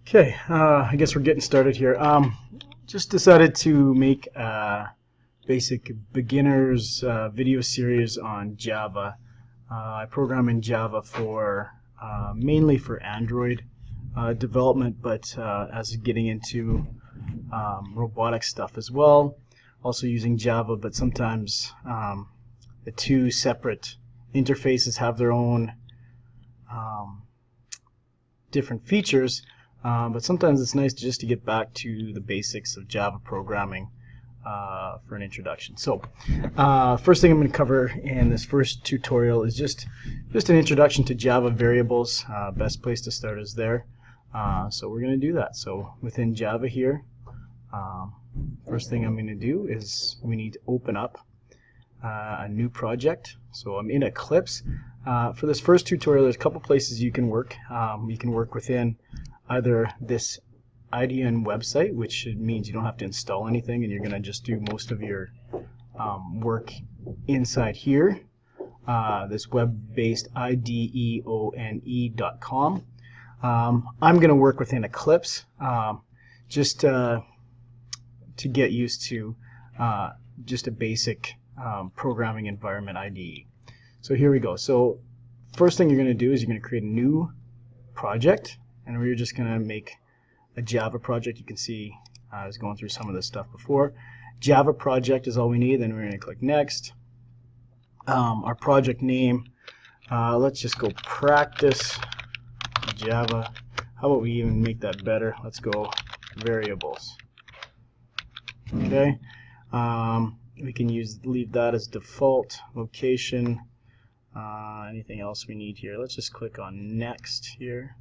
Okay, I guess we're getting started here. Just decided to make a basic beginners video series on Java. I program in Java for mainly for Android development, but as getting into robotic stuff as well. Also using Java, but sometimes the two separate interfaces have their own different features. But sometimes it's nice just to get back to the basics of Java programming for an introduction. So first thing I'm going to cover in this first tutorial is just an introduction to Java variables. Best place to start is there. So we're going to do that. So within Java here, first thing I'm going to do is we need to open up a new project. So I'm in Eclipse. For this first tutorial, there's a couple places you can work. You can work within either this IDN website, which means you don't have to install anything and you're going to just do most of your work inside here, this web-based ideone.com. I'm going to work within Eclipse just to get used to just a basic programming environment IDE. So here we go. So first thing you're going to do is you're going to create a new project. And we're just going to make a Java project. You can see I was going through some of this stuff before. Java project is all we need. Then we're going to click Next. Our project name, let's just go Practice Java. How about we even make that better? Let's go Variables. Okay. We can leave that as default. Location. Anything else we need here? Let's just click on Next here.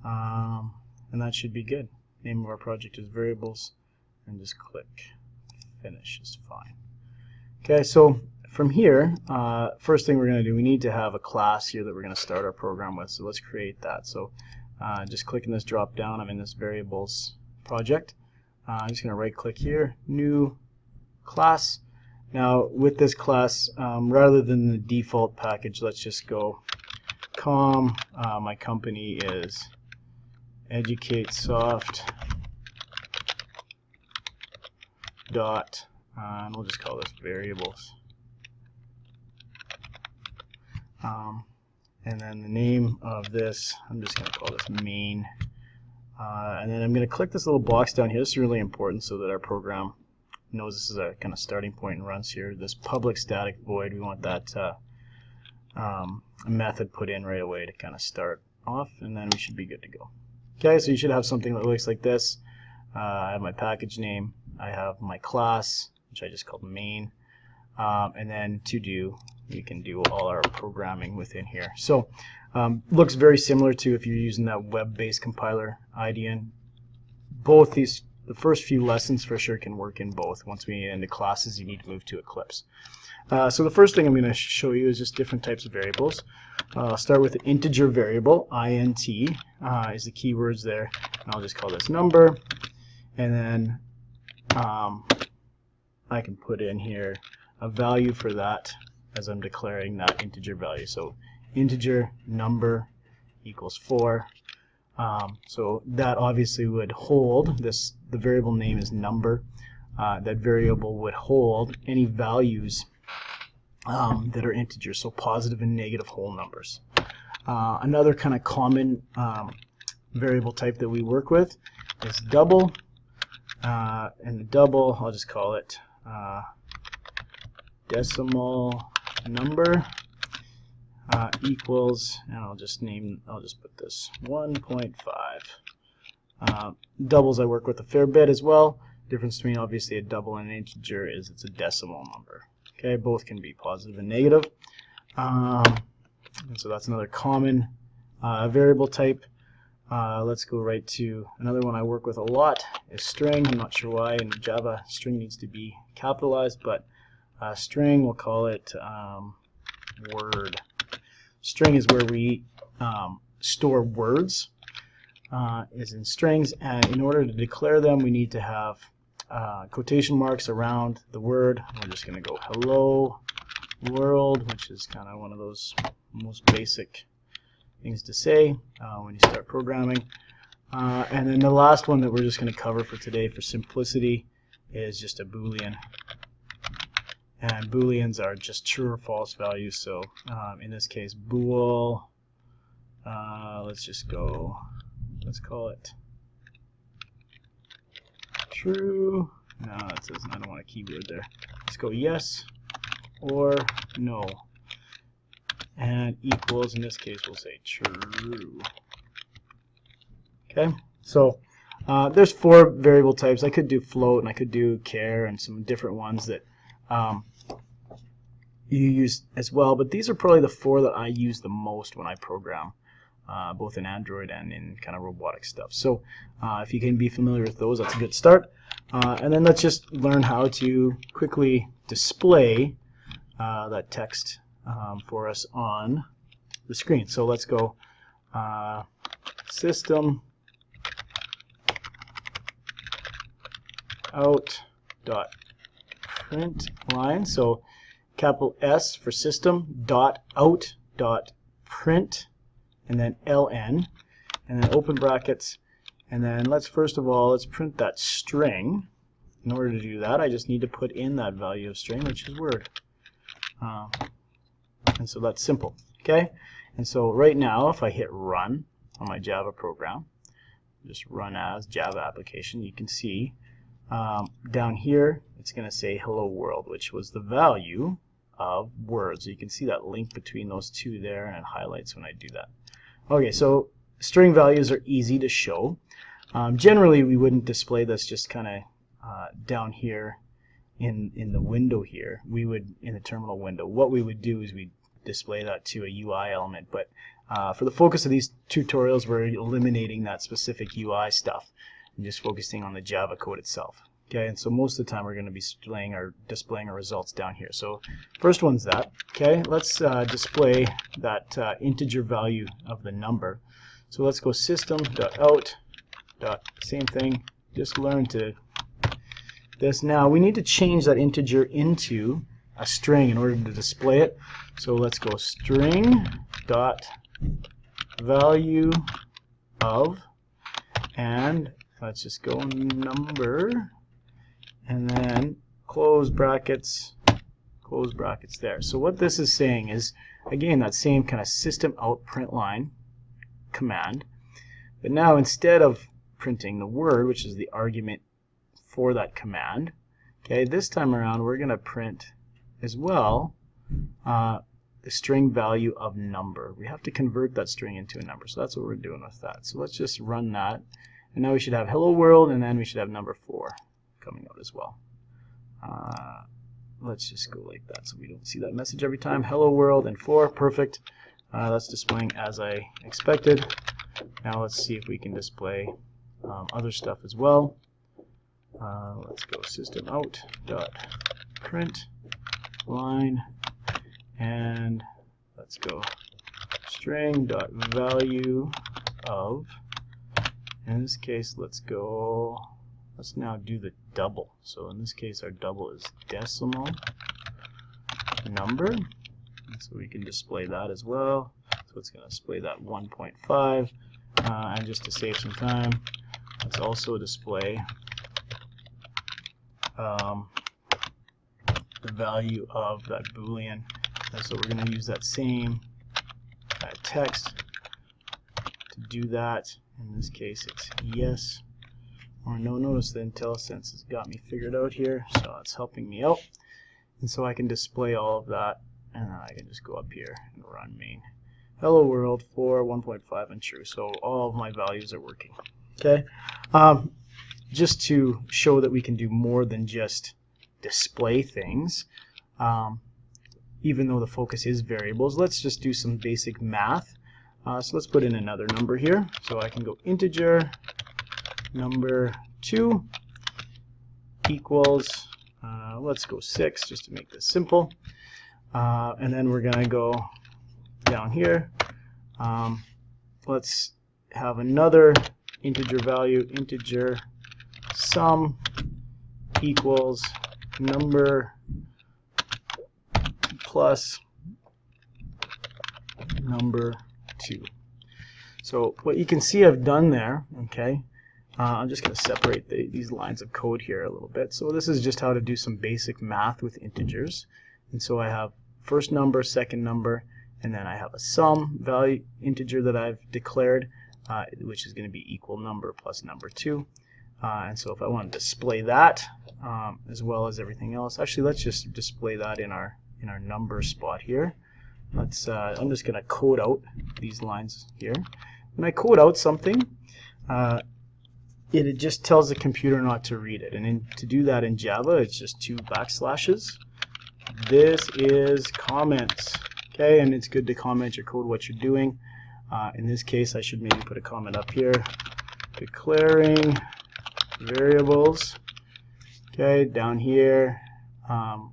And that should be good. Name of our project is variables, and just click finish is fine. Okay, so from here, first thing we're going to do, we need to have a class here that we're going to start our program with. So let's create that. So just click in this drop down. I'm in this variables project. I'm just going to right click here, new class. Now with this class, rather than the default package, let's just go my company is EducateSoft dot, and we'll just call this variables. And then the name of this, I'm just going to call this main. And then I'm going to click this little box down here. This is really important so that our program knows this is a kind of starting point and runs here. This public static void, we want that method put in right away to kind of start off, and then we should be good to go. Okay, so you should have something that looks like this. I have my package name, I have my class, which I just called main, and then to do, we can do all our programming within here. So looks very similar to if you're using that web-based compiler IDN. Both these, the first few lessons for sure can work in both. Once we get into classes, you need to move to Eclipse. So the first thing I'm going to show you is just different types of variables. I'll start with an integer variable, int, is the keywords there. And I'll just call this number. And then I can put in here a value for that as I'm declaring that integer value. So integer number equals 4. So that obviously would hold, the variable name is number. That variable would hold any values that are integers, so positive and negative whole numbers. Another kind of common variable type that we work with is double, and the double, I'll just call it decimal number equals, and I'll just put this 1.5. Doubles I work with a fair bit as well. Difference between obviously a double and an integer is it's a decimal number. Okay, both can be positive and negative. And so that's another common variable type. Let's go right to another one I work with a lot is string. I'm not sure why in Java string needs to be capitalized, but string, we'll call it word. String is where we store words, is in strings, and in order to declare them we need to have quotation marks around the word. We're just going to go hello world, which is kind of one of those most basic things to say when you start programming. And then the last one that we're just going to cover for today for simplicity is just a Boolean. And Booleans are just true or false values. So in this case, bool, let's call it true. No, it says I don't want a keyword there. Let's go yes or no. And equals, in this case, we'll say true. Okay, so there's 4 variable types. I could do float and I could do char and some different ones that you use as well, but these are probably the 4 that I use the most when I program, both in Android and in kind of robotic stuff. So if you can be familiar with those, that's a good start. And then let's just learn how to quickly display that text for us on the screen. So let's go system out dot print line. So capital S for system dot out dot print and then ln and then open brackets, and then let's first of all let's print that string. In order to do that, I just need to put in that value of string, which is word. And so that's simple. Okay, and so right now if I hit run on my Java program, just run as Java application, you can see down here it's going to say hello world, which was the value of words. You can see that link between those two there, and it highlights when I do that. Okay, so string values are easy to show. Generally we wouldn't display this just kind of down here in the window here. We would, in the terminal window, what we would do is we display that to a UI element, but for the focus of these tutorials we're eliminating that specific UI stuff and just focusing on the Java code itself. Okay, and so most of the time we're going to be displaying our results down here. So first one's that. Okay, let's display that integer value of the number. So let's go system.out. Same thing, just learn to this. Now we need to change that integer into a string in order to display it. So let's go string dot value of, and let's just go number, and then close brackets there. So what this is saying is, again, that same kind of system out print line command, but now instead of printing the word, which is the argument for that command, okay, this time around we're going to print as well the string value of number. We have to convert that string into a number, so that's what we're doing with that. So let's just run that, and now we should have hello world, and then we should have number 4 coming out as well. Let's just go like that so we don't see that message every time. Hello world and 4, perfect. That's displaying as I expected. Now let's see if we can display other stuff as well. Let's go system out dot print line, and let's go string dot value of. In this case, let's now do the double. So in this case our double is decimal number, and so we can display that as well. So it's going to display that 1.5, and just to save some time, let's also display the value of that Boolean. And so we're going to use that same text to do that. In this case it's yes or no. Notice the IntelliSense has got me figured out here, so it's helping me out. And so I can display all of that, and then I can just go up here and run main. Hello world 4, 1.5, and true. So all of my values are working. Okay. Just to show that we can do more than just display things, even though the focus is variables, let's just do some basic math. So let's put in another number here. So I can go integer number 2 equals, let's go 6 just to make this simple. And then we're going to go down here. Let's have another integer value, integer sum equals number plus number 2. So what you can see I've done there, okay, I'm just going to separate these lines of code here a little bit. So this is just how to do some basic math with integers. And so I have first number, second number, and then I have a sum value integer that I've declared, which is going to be equal number plus number 2. And so if I want to display that as well as everything else, actually let's just display that in our number spot here. Let's I'm just going to code out these lines here. When I code out something, it just tells the computer not to read it. And to do that in Java, it's just 2 backslashes. This is comments. Okay, and it's good to comment your code what you're doing. In this case, I should maybe put a comment up here. Declaring variables. Okay, down here,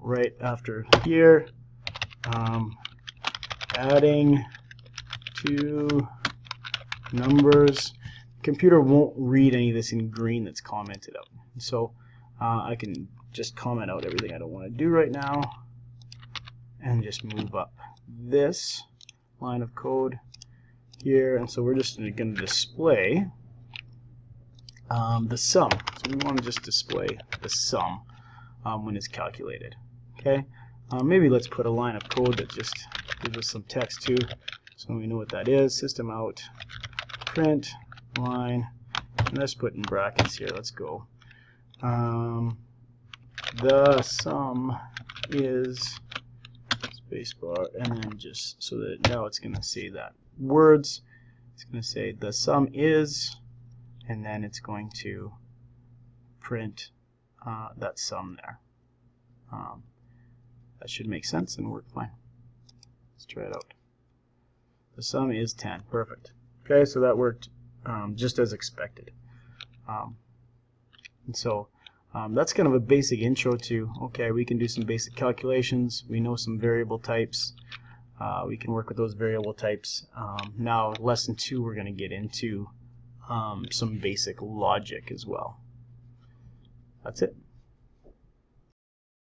right after here, adding 2 numbers. Computer won't read any of this in green that's commented out. So I can just comment out everything I don't want to do right now and just move up this line of code here. And so we're just going to display the sum. So we want to just display the sum when it's calculated. Okay. Maybe let's put a line of code that just gives us some text too, so we know what that is. System out print line, and let's put in brackets here. Let's go. The sum is spacebar, and then just so that now it's going to say that words. It's going to say the sum is, and then it's going to print that sum there. That should make sense and work fine. Let's try it out. The sum is 10. Perfect. Okay, so that worked just as expected. And so that's kind of a basic intro to, okay, we can do some basic calculations. We know some variable types. We can work with those variable types. Now, lesson 2, we're going to get into some basic logic as well. That's it.